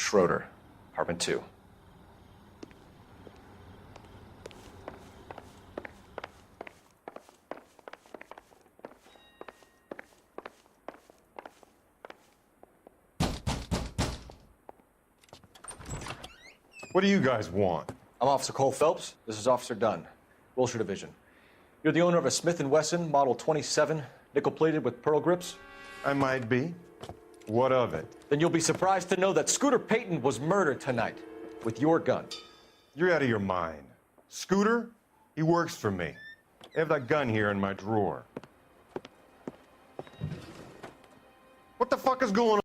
Schroeder, apartment 2. What do you guys want? I'm Officer Cole Phelps. This is Officer Dunn, Wilshire Division. You're the owner of a Smith & Wesson Model 27, nickel-plated with pearl grips? I might be. What of it? Then you'll be surprised to know that Scooter Payton was murdered tonight with your gun. You're out of your mind. Scooter? He works for me. I have that gun here in my drawer. What the fuck is going on?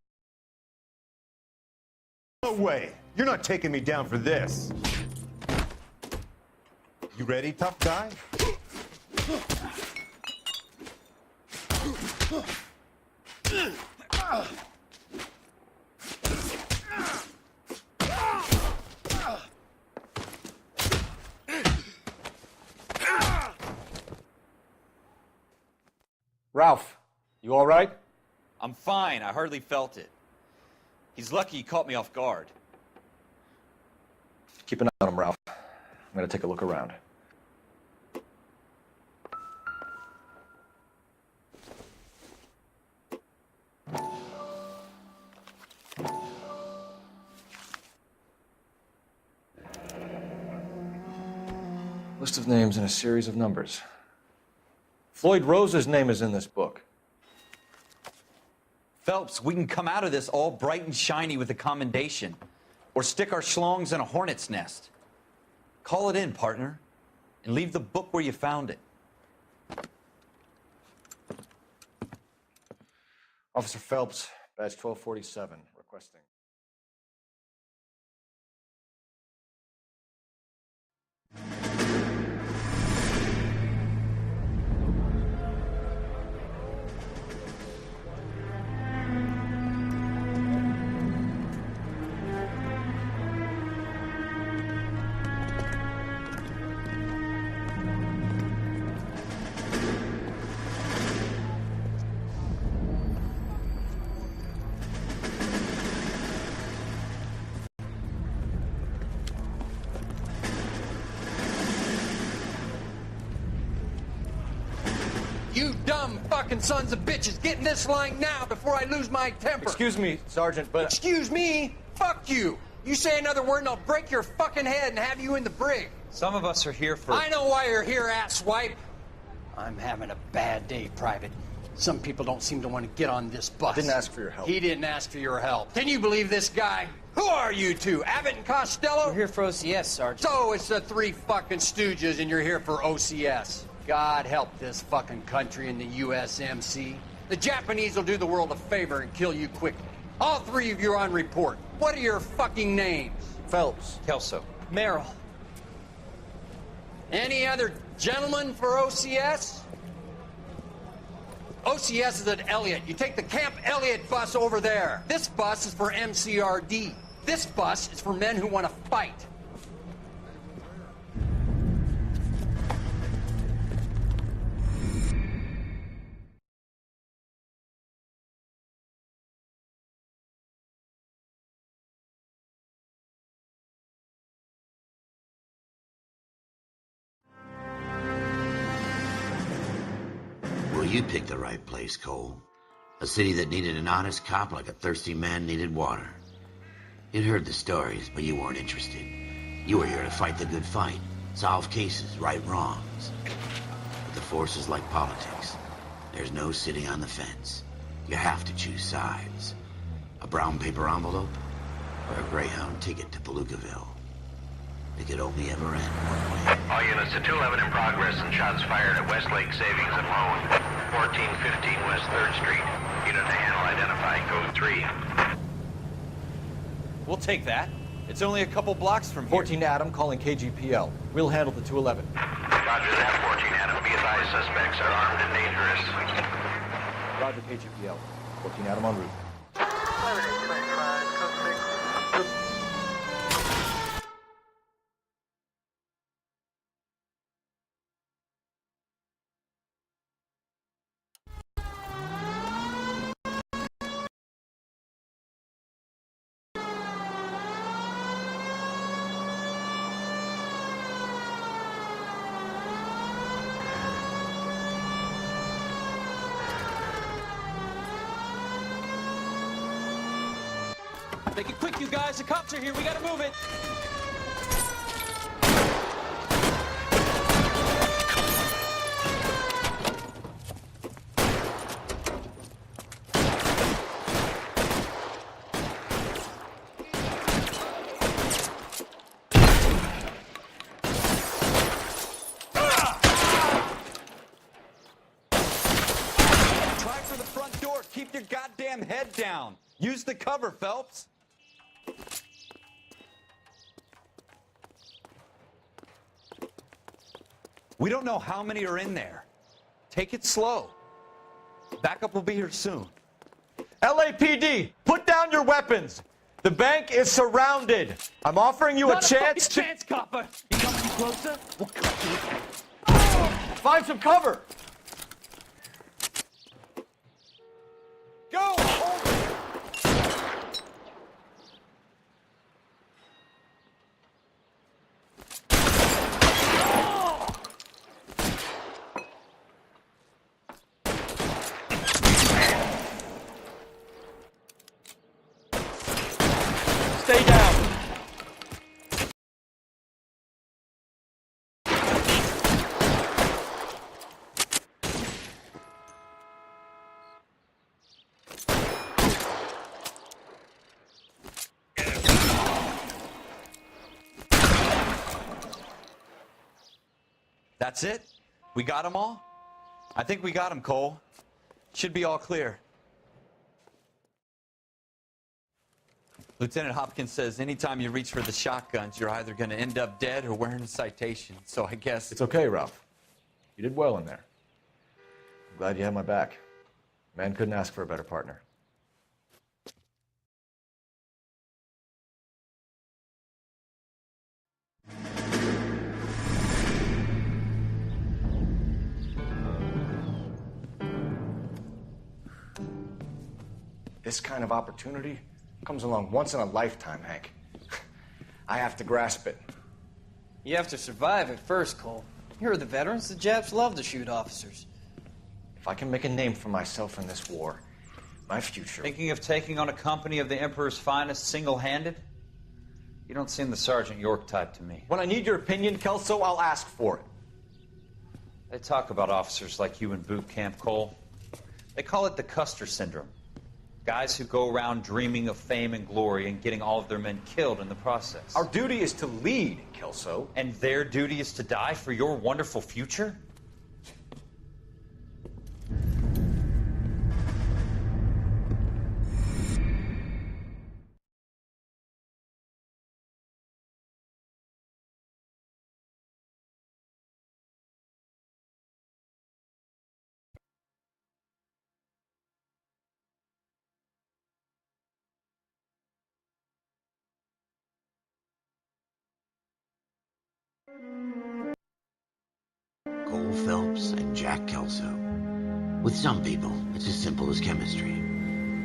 No way. You're not taking me down for this. You ready, tough guy? Ralph, you all right? I'm fine. I hardly felt it. He's lucky he caught me off guard. Keep an eye on him, Ralph. I'm gonna take a look around. List of names and a series of numbers. Floyd Rose's name is in this book. Phelps, we can come out of this all bright and shiny with a commendation. Or stick our schlongs in a hornet's nest. Call it in, partner. And leave the book where you found it. Officer Phelps, badge 1247, requesting. You dumb fucking sons of bitches, get in this line now before I lose my temper. Excuse me, Sergeant, but... Excuse me? Fuck you. You say another word and I'll break your fucking head and have you in the brig. Some of us are here for... I know why you're here, asswipe. I'm having a bad day, Private. Some people don't seem to want to get on this bus. Didn't ask for your help. He didn't ask for your help. Can you believe this guy? Who are you two? Abbott and Costello? We're here for OCS, Sergeant. So it's the three fucking stooges and you're here for OCS. God help this fucking country and the USMC. The Japanese will do the world a favor and kill you quickly. All three of you are on report. What are your fucking names? Phelps. Kelso. Merrill. Any other gentlemen for OCS? OCS is at Elliott. You take the Camp Elliott bus over there. This bus is for MCRD. This bus is for men who want to fight. Well, you picked the right place, Cole. A city that needed an honest cop like a thirsty man needed water. You'd heard the stories, but you weren't interested. You were here to fight the good fight, solve cases, right wrongs. But the force is like politics. There's no sitting on the fence. You have to choose sides. A brown paper envelope or a Greyhound ticket to Palookaville. It could only ever end one way. All units to 211 in progress and shots fired at Westlake Savings and Loan, 1415 West 3rd Street. Unit to handle identifying code 3. We'll take that. It's only a couple blocks from here. 14 Adam calling KGPL. We'll handle the 211. Roger that, 14 Adam. Be advised, suspects are armed and dangerous. Roger, KGPL. 14 Adam en route. Make it quick, you guys. The cops are here. We gotta move it. Try for the front door. Keep your goddamn head down. Use the cover, Phelps. We don't know how many are in there. Take it slow. Backup will be here soon. LAPD, put down your weapons. The bank is surrounded. I'm offering you Not a chance to chance, copper. You come any closer, we'll cut you. find some cover. Go! Hold it! Stay down. That's it? We got them all? I think we got them, Cole. Should be all clear. Lieutenant Hopkins says anytime you reach for the shotguns, you're either going to end up dead or wearing a citation. So I guess... It's okay, Ralph. You did well in there. I'm glad you had my back. Man couldn't ask for a better partner. This kind of opportunity comes along once in a lifetime, Hank. I have to grasp it. You have to survive it first, Cole. Here are the veterans. The Japs love to shoot officers. If I can make a name for myself in this war, my future... Thinking of taking on a company of the Emperor's finest single-handed? You don't seem the Sergeant York type to me. When I need your opinion, Kelso, I'll ask for it. They talk about officers like you in boot camp, Cole. They call it the Custer syndrome. Guys who go around dreaming of fame and glory and getting all of their men killed in the process. Our duty is to lead, Kelso. And their duty is to die for your wonderful future? Cole Phelps and Jack Kelso. With some people, it's as simple as chemistry.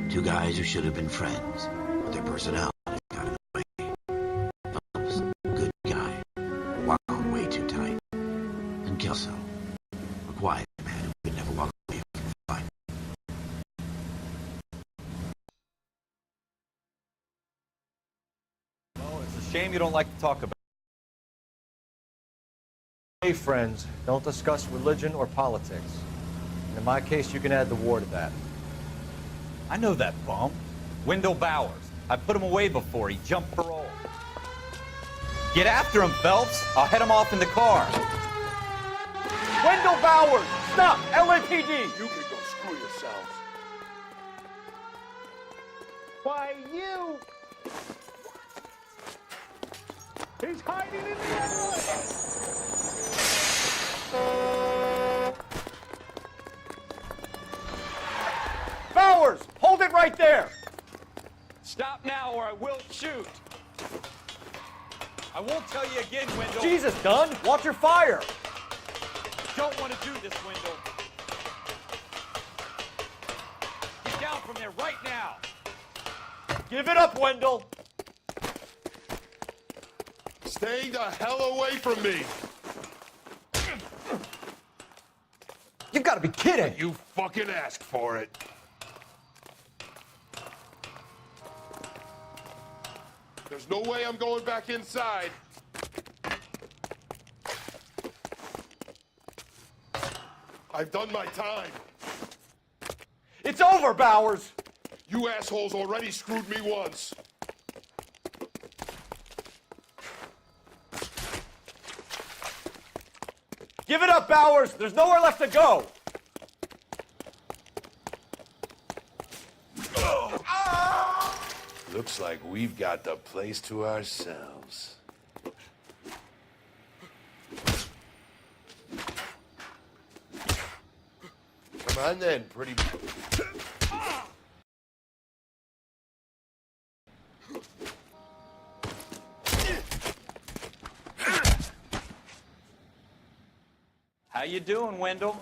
Two guys who should have been friends, but their personalities got in the way. Phelps, good guy, wound way too tight. And Kelso, a quiet man who could never walk away from a fight. Well, it's a shame you don't like to talk about. Hey, friends, don't discuss religion or politics. And in my case, you can add the war to that. I know that bum. Wendell Bowers. I put him away before. He jumped parole. Get after him, Phelps. I'll head him off in the car. Wendell Bowers! Stop! LAPD! You can go screw yourselves. Why, you! He's hiding in the alley! Bowers! Hold it right there! Stop now or I will shoot. I won't tell you again, Wendell. Jesus, Dunn! Watch your fire! Don't want to do this, Wendell. Get down from there right now. Give it up, Wendell! Stay the hell away from me. You've got to be kidding! You fucking asked for it. There's no way I'm going back inside. I've done my time. It's over, Bowers! You assholes already screwed me once. Give it up, Bowers! There's nowhere left to go! Looks like we've got the place to ourselves. Come on then, pretty... How you doing, Wendell?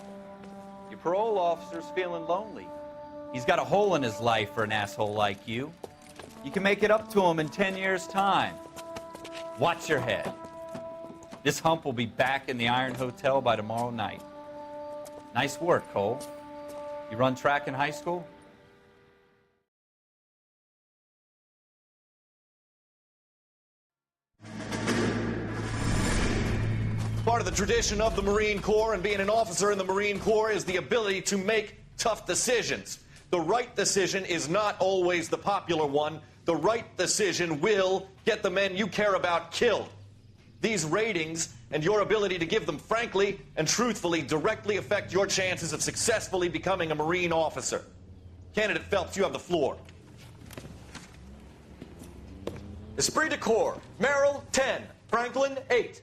Your parole officer's feeling lonely. He's got a hole in his life for an asshole like you. You can make it up to him in 10 years' time. Watch your head. This hump will be back in the Iron Hotel by tomorrow night. Nice work, Cole. You run track in high school? Part of the tradition of the Marine Corps and being an officer in the Marine Corps is the ability to make tough decisions. The right decision is not always the popular one. The right decision will get the men you care about killed. These ratings and your ability to give them frankly and truthfully directly affect your chances of successfully becoming a Marine officer. Candidate Phelps, you have the floor. Esprit de Corps, Merrill, 10. Franklin, 8.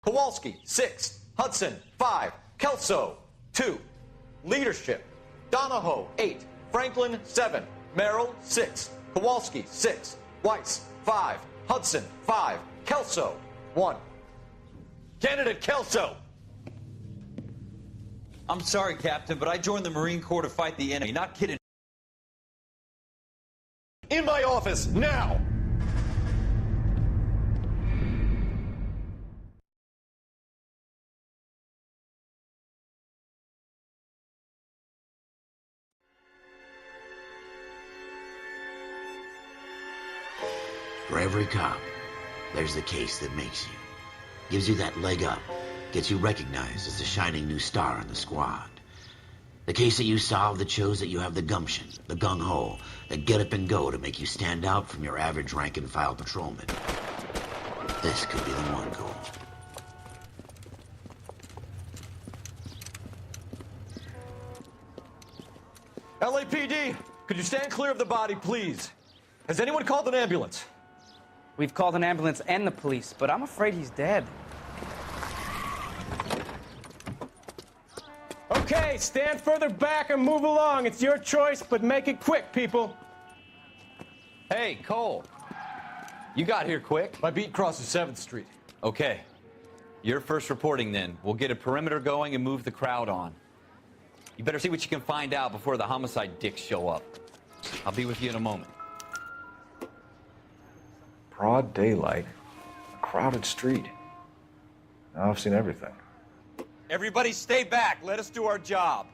Kowalski, 6. Hudson, 5. Kelso, 2. Leadership, Donahoe, 8. Franklin, 7. Merrill, 6. Kowalski, 6. Weiss, 5. Hudson, 5. Kelso, 1. Candidate Kelso. I'm sorry, Captain, but I joined the Marine Corps to fight the enemy. Not kidding. In my office, now! For every cop, there's the case that makes you. Gives you that leg up. Gets you recognized as the shining new star in the squad. The case that you solve that shows that you have the gumption, the gung-ho, the get up and go to make you stand out from your average rank-and-file patrolman. This could be the one, Cole. LAPD, could you stand clear of the body, please? Has anyone called an ambulance? We've called an ambulance and the police, but I'm afraid he's dead. Okay, stand further back and move along. It's your choice, but make it quick, people. Hey, Cole. You got here quick. My beat crosses 7th Street. Okay. You're first reporting then. We'll get a perimeter going and move the crowd on. You better see what you can find out before the homicide dicks show up. I'll be with you in a moment. Broad daylight, a crowded street. Now I've seen everything. Everybody stay back. Let us do our job.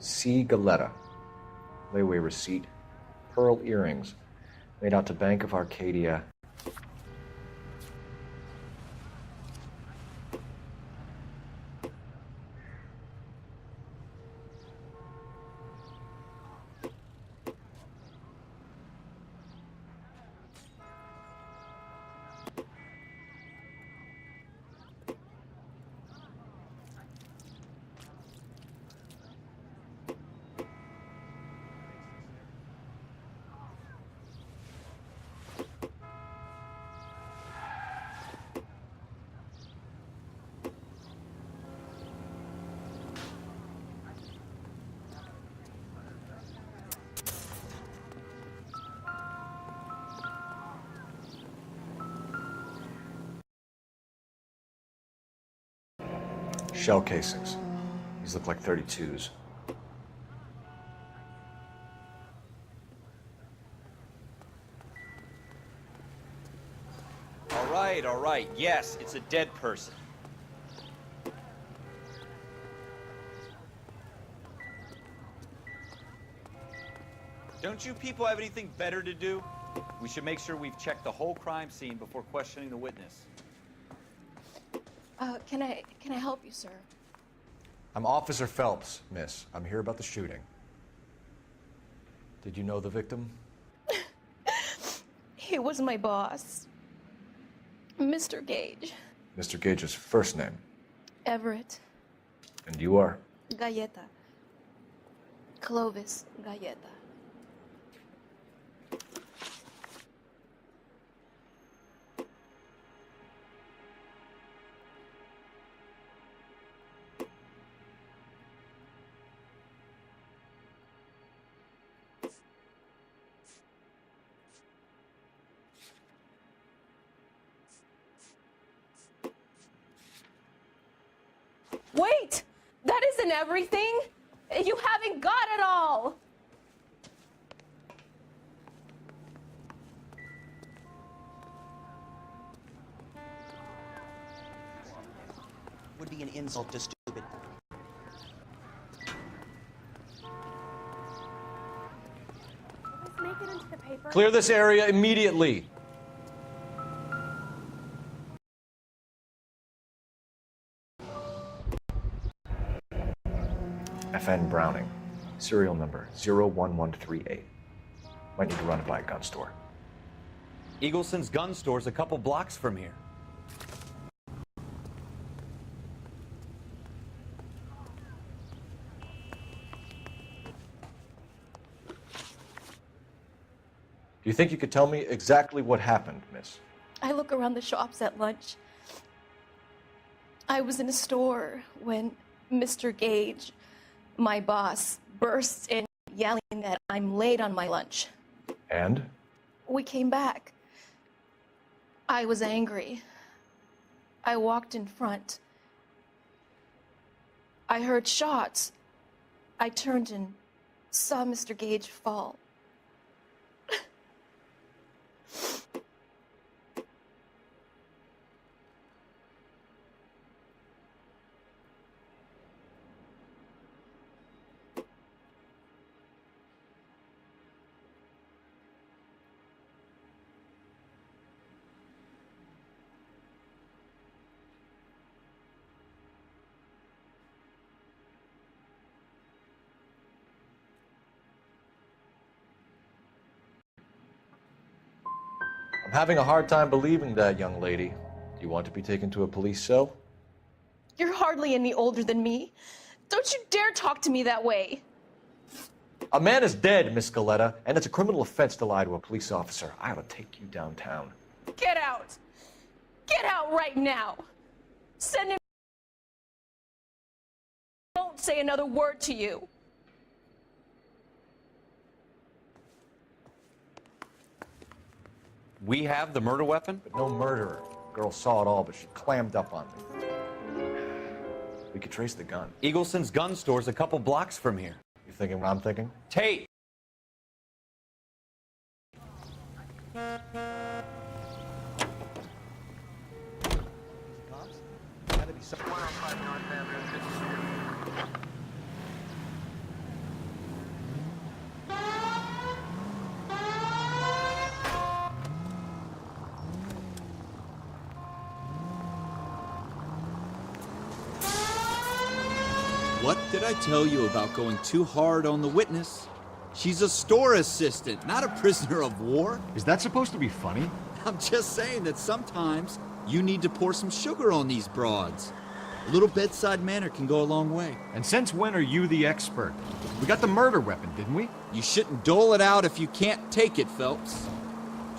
C. Galetta. Layaway receipt. Pearl earrings. Made out to Bank of Arcadia. Shell casings. These look like 32s. All right. Yes, it's a dead person. Don't you people have anything better to do? We should make sure we've checked the whole crime scene before questioning the witness. Can I help you, sir? I'm Officer Phelps, miss. I'm here about the shooting. Did you know the victim? He was my boss, Mr. Gage. Mr. Gage's first name. Everett. And you are? Galleta. Clovis Galleta. Wait! That isn't everything! You haven't got it all! Would be an insult to stupid. Let's make it into the paper. Clear this area immediately. FN Browning, serial number 01138. Might need to run it by a gun store. Eagleson's gun store's a couple blocks from here. Do you think you could tell me exactly what happened, miss? I look around the shops at lunch. I was in a store when Mr. Gage, my boss, bursts in yelling that I'm late on my lunch. And? We came back. I was angry. I walked in front. I heard shots. I turned and saw Mr. Gage fall. I'm having a hard time believing that, young lady. Do you want to be taken to a police cell? You're hardly any older than me. Don't you dare talk to me that way. A man is dead, Miss Galletta, and it's a criminal offense to lie to a police officer. I ought to take you downtown. Get out. Get out right now. Send him. I won't say another word to you. We have the murder weapon? But no murderer. Girl saw it all, but she clammed up on me. We could trace the gun. Eagleson's gun store's a couple blocks from here. You thinking what I'm thinking? Tate! What did I tell you about going too hard on the witness? She's a store assistant, not a prisoner of war. Is that supposed to be funny? I'm just saying that sometimes you need to pour some sugar on these broads. A little bedside manner can go a long way. And since when are you the expert? We got the murder weapon, didn't we? You shouldn't dole it out if you can't take it, Phelps.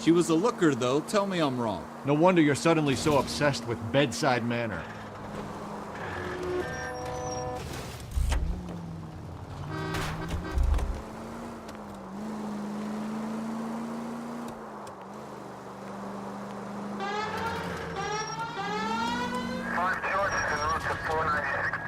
She was a looker, though. Tell me I'm wrong. No wonder you're suddenly so obsessed with bedside manner. George, en route 496.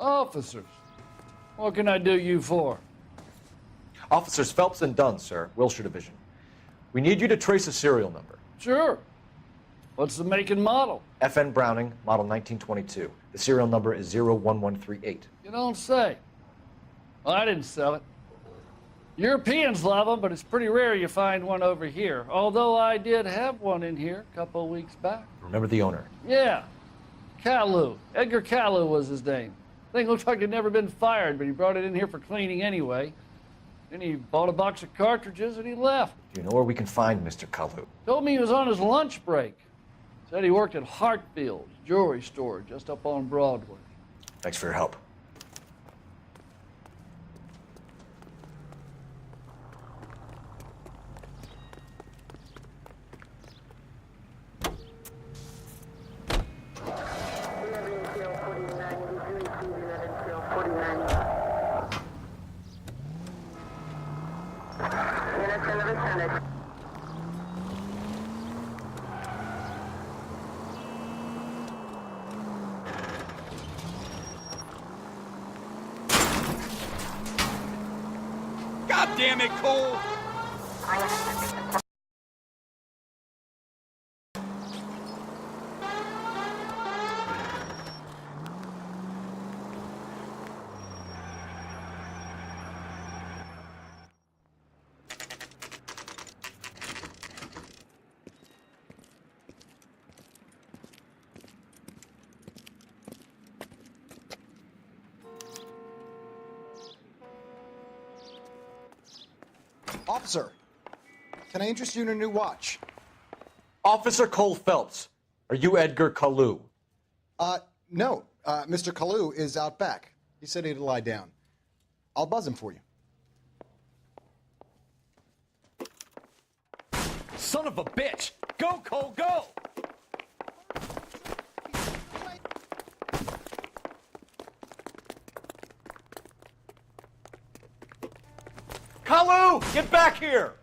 Officers, what can I do you for? Officers Phelps and Dunn, sir, Wilshire Division. We need you to trace a serial number. Sure. What's the make and model? FN Browning, model 1922. The serial number is 01138. You don't say. Well, I didn't sell it. Europeans love them, but it's pretty rare you find one over here. Although I did have one in here a couple of weeks back. Remember the owner? Yeah. Kalu. Edgar Kalu was his name. Thing looks like it'd never been fired, but he brought it in here for cleaning anyway. Then he bought a box of cartridges and he left. Do you know where we can find Mr. Kalu? Told me he was on his lunch break. Said he worked at Hartfield's jewelry store just up on Broadway. Thanks for your help. God damn it, Cole! Officer, can I interest you in a new watch? Officer Cole Phelps, are you Edgar Kalu? No. Mr. Kalu is out back. He said he'd lie down. I'll buzz him for you. Son of a bitch! Go, Cole, go! Kalu, get back here!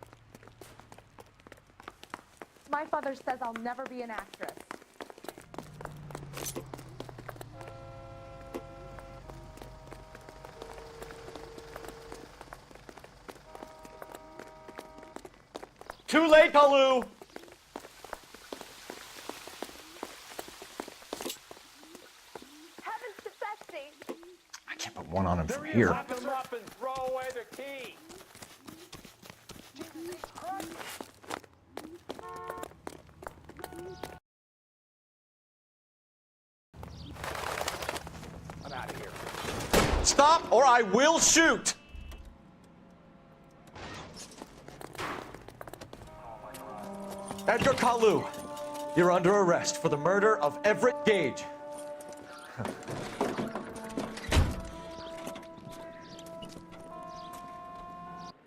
My father says I'll never be an actress. Too late, Kalu! Heavens to Betsy! I can't put one on him from here. Lock him up and throw away the key. I'm out of here. Stop or I will shoot! Edgar Kalu, you're under arrest for the murder of Everett Gage.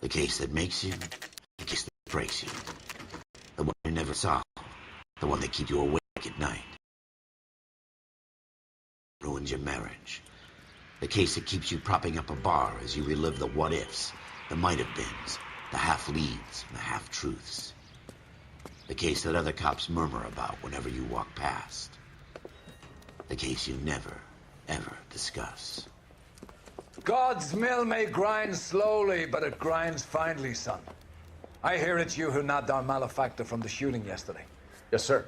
The case that makes you, the case that breaks you. The one you never saw. The one that keeps you awake at night. Ruins your marriage. The case that keeps you propping up a bar as you relive the what-ifs, the might-have-beens, the half-leads, and the half-truths. The case that other cops murmur about whenever you walk past. The case you never, ever discuss. God's mill may grind slowly, but it grinds finely, son. I hear it's you who nabbed our malefactor from the shooting yesterday. Yes, sir.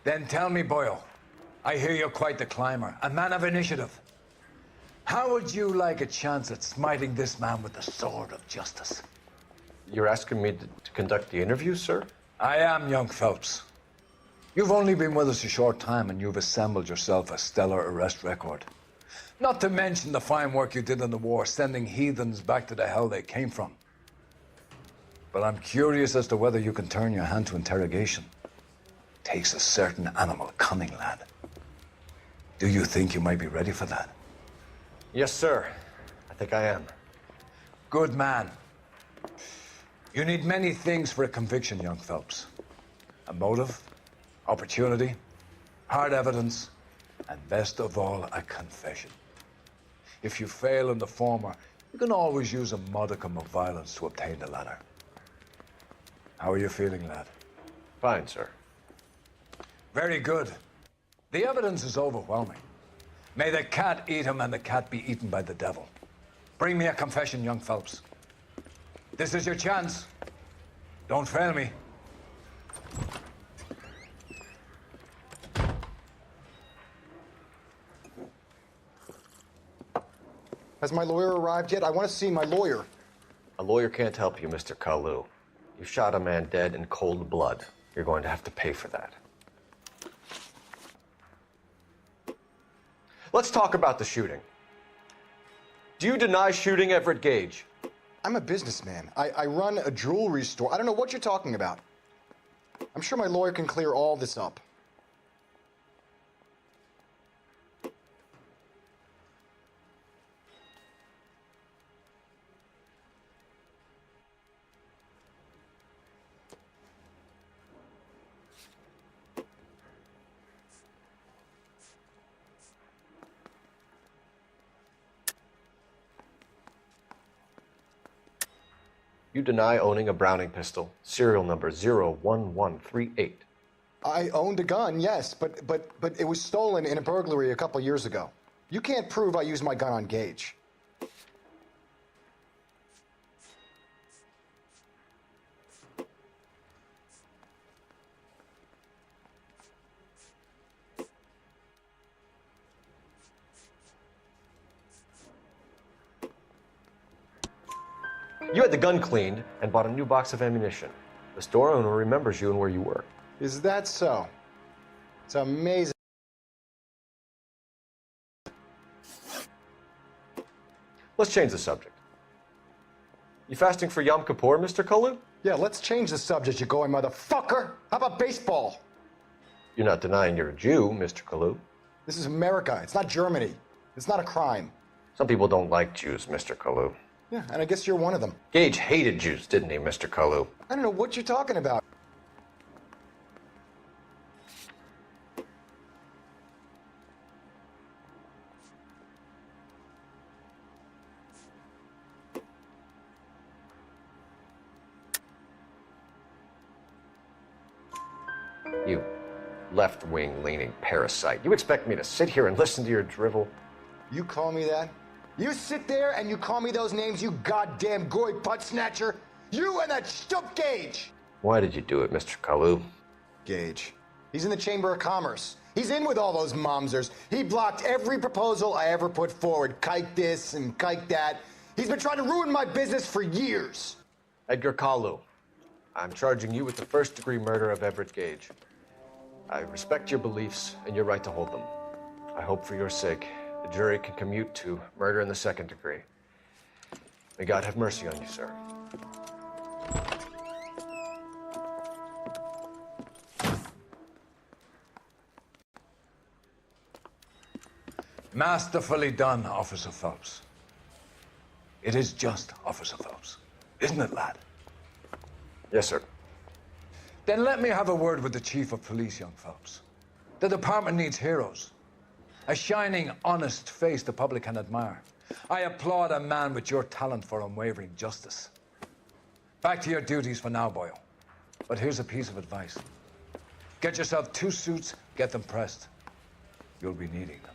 Then tell me, Boyle, I hear you're quite the climber, a man of initiative. How would you like a chance at smiting this man with the sword of justice? You're asking me to conduct the interview, sir? I am, young Phelps. You've only been with us a short time and you've assembled yourself a stellar arrest record. Not to mention the fine work you did in the war, sending heathens back to the hell they came from. But I'm curious as to whether you can turn your hand to interrogation. Takes a certain animal cunning, lad. Do you think you might be ready for that? Yes, sir. I think I am. Good man. You need many things for a conviction, young Phelps. A motive, opportunity, hard evidence, and best of all, a confession. If you fail in the former, you can always use a modicum of violence to obtain the latter. How are you feeling, lad? Fine, sir. Very good. The evidence is overwhelming. May the cat eat him and the cat be eaten by the devil. Bring me a confession, young Phelps. This is your chance. Don't fail me. Has my lawyer arrived yet? I want to see my lawyer. A lawyer can't help you, Mr. Kalu. You shot a man dead in cold blood. You're going to have to pay for that. Let's talk about the shooting. Do you deny shooting Everett Gage? I'm a businessman. I run a jewelry store. I don't know what you're talking about. I'm sure my lawyer can clear all this up. You deny owning a Browning pistol, serial number 01138. I owned a gun, yes, but it was stolen in a burglary a couple years ago. You can't prove I used my gun on Gage. You had the gun cleaned and bought a new box of ammunition. The store owner remembers you and where you were. Is that so? It's amazing. Let's change the subject. You fasting for Yom Kippur, Mr. Kalu? Yeah, let's change the subject, you going motherfucker. How about baseball? You're not denying you're a Jew, Mr. Kalu. This is America. It's not Germany. It's not a crime. Some people don't like Jews, Mr. Kalu. Yeah, and I guess you're one of them. Gage hated Jews, didn't he, Mr. Kalu? I don't know what you're talking about. You left-wing leaning parasite. You expect me to sit here and listen to your drivel? You call me that? You sit there and you call me those names, you goddamn goy butt snatcher? You and that stup Gage! Why did you do it, Mr. Kalu? Gage. He's in the Chamber of Commerce. He's in with all those momsers. He blocked every proposal I ever put forward. Kike this and kike that. He's been trying to ruin my business for years. Edgar Kalu, I'm charging you with the first-degree murder of Everett Gage. I respect your beliefs and your right to hold them. I hope for your sake the jury can commute to murder in the second degree. May God have mercy on you, sir. Masterfully done, Officer Phelps. It is just, Officer Phelps. Isn't it, lad? Yes, sir. Then let me have a word with the Chief of Police, young Phelps. The department needs heroes. A shining, honest face the public can admire. I applaud a man with your talent for unwavering justice. Back to your duties for now, boyo. But here's a piece of advice. Get yourself 2 suits, get them pressed. You'll be needing them.